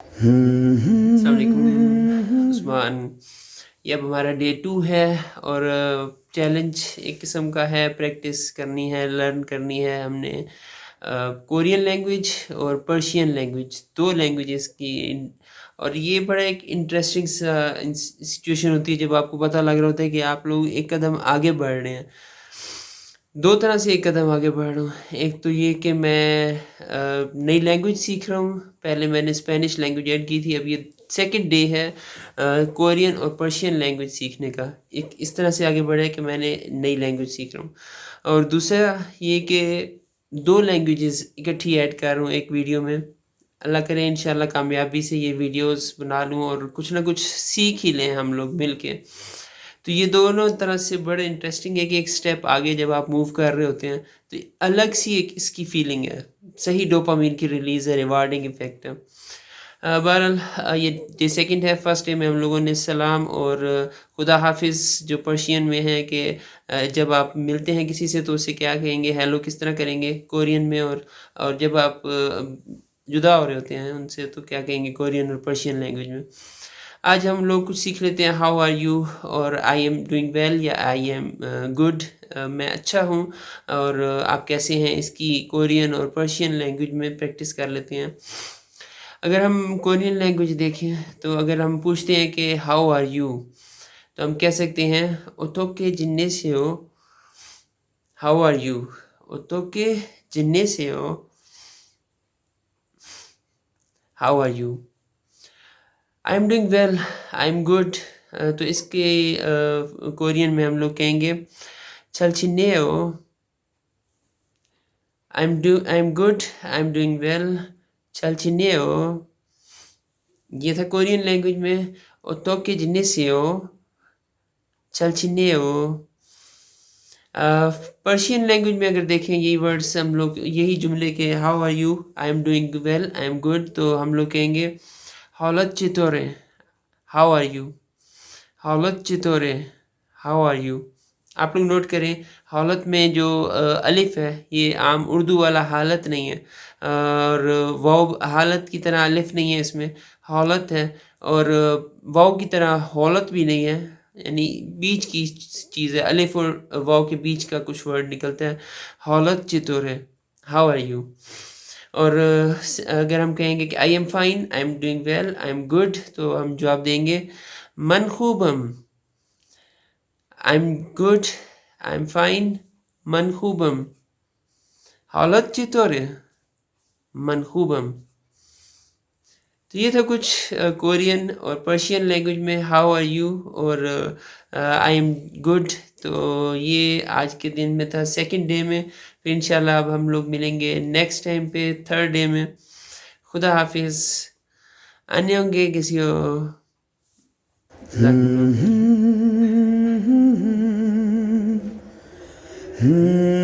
अस्सलाम वालेकुम उस्मान। ये अब हमारा डे 2 है और चैलेंज एक किस्म का है, प्रैक्टिस करनी है, लर्न करनी है हमने कोरियन लैंग्वेज और पर्शियन लैंग्वेज, 2 लैंग्वेजेस की। और ये बड़ा एक इंटरेस्टिंग सा सिचुएशन होती है जब आपको पता लग रहा होता है कि आप लोग एक कदम आगे बढ़ रहे हैं। 2 तरह से एक कदम आगे बढ़ रहा हूँ। एक तो ये कि मैं नई लैंग्वेज सीख रहा हूँ। पहले मैंने स्पेनिश लैंग्वेज ऐड की थी, अब ये सेकंड डे है कोरियन और पर्शियन लैंग्वेज सीखने का। एक इस तरह से आगे बढ़ा है कि मैंने नई लैंग्वेज सीख रहा हूँ। और दूसरा ये कि 2 लैंग्वेजेस इकट्ठी ऐड कर रहा हूँ एक वीडियो में। अल्लाह करे इंशाल्लाह कामयाबी से ये वीडियोस बना लूँ और कुछ ना कुछ सीख ही लें हम लोग मिल के। तो ये दोनों तरह से बड़े इंटरेस्टिंग है कि एक स्टेप आगे जब आप मूव कर रहे होते हैं तो अलग सी एक इसकी फीलिंग है, सही डोपामिन की रिलीज़ है, रिवार्डिंग इफेक्ट है। बहरहाल ये सेकंड है। फर्स्ट डे में हम लोगों ने सलाम और खुदा हाफिज़ जो पर्शियन में है कि जब आप मिलते हैं किसी से तो उसे क्या कहेंगे, हेलो किस तरह करेंगे कोरियन में, और जब आप जुदा हो रहे होते हैं उनसे तो क्या कहेंगे कोरियन और पर्शियन लैंग्वेज में। आज हम लोग कुछ सीख लेते हैं, हाउ आर यू और आई एम डूइंग वेल या आई एम गुड, मैं अच्छा हूँ, और आप कैसे हैं, इसकी कोरियन और पर्शियन लैंग्वेज में प्रैक्टिस कर लेते हैं। अगर हम कोरियन लैंग्वेज देखें तो अगर हम पूछते हैं कि हाउ आर यू तो हम कह सकते हैं ओतोके जिन्ने से हो, हाउ आर यू, ओतोके जिन्ने से हो, how are you. I am doing well, I am good, तो इसके कोरियन में हम लोग कहेंगे चलचिनेओ, I am good, I am doing well, चलचिनेओ। ये था कोरियन लैंग्वेज में। ओतोके जिनेसियो, चलचिनेओ। पर्शियन लैंग्वेज में अगर देखें यही वर्ड्स हम लोग, यही जुमले के how are you, I am doing well, I am good, तो हम लोग कहेंगे हालत चितोरे, हाउ आर यू, हालत चितोरे, हाउ आर यू। आप लोग नोट करें हालत में जो अलिफ है ये आम उर्दू वाला हालत नहीं है, और वाव हालत की तरह अलिफ नहीं है इसमें, हालत है। और वाव की तरह हौलत भी नहीं है, यानी बीच की चीज़ है, अलिफ और वाव के बीच का कुछ वर्ड निकलता है। हौलत चितुर है, हाउ आर यू। और अगर हम कहेंगे कि I am fine, I am doing well, I am good, तो हम जवाब देंगे मन खूबम, I am good, I am fine, मन खूबम, हालत चितुर है, मन खूबम। तो ये था कुछ कोरियन और पर्शियन लैंग्वेज में हाउ आर यू और आई एम गुड। तो ये आज के दिन में था, सेकंड डे में। फिर इंशाल्लाह अब हम लोग मिलेंगे नेक्स्ट टाइम पे, थर्ड डे में। खुदा हाफिज़, अन्योंगे किसी जज़ाकल्लाह खैर।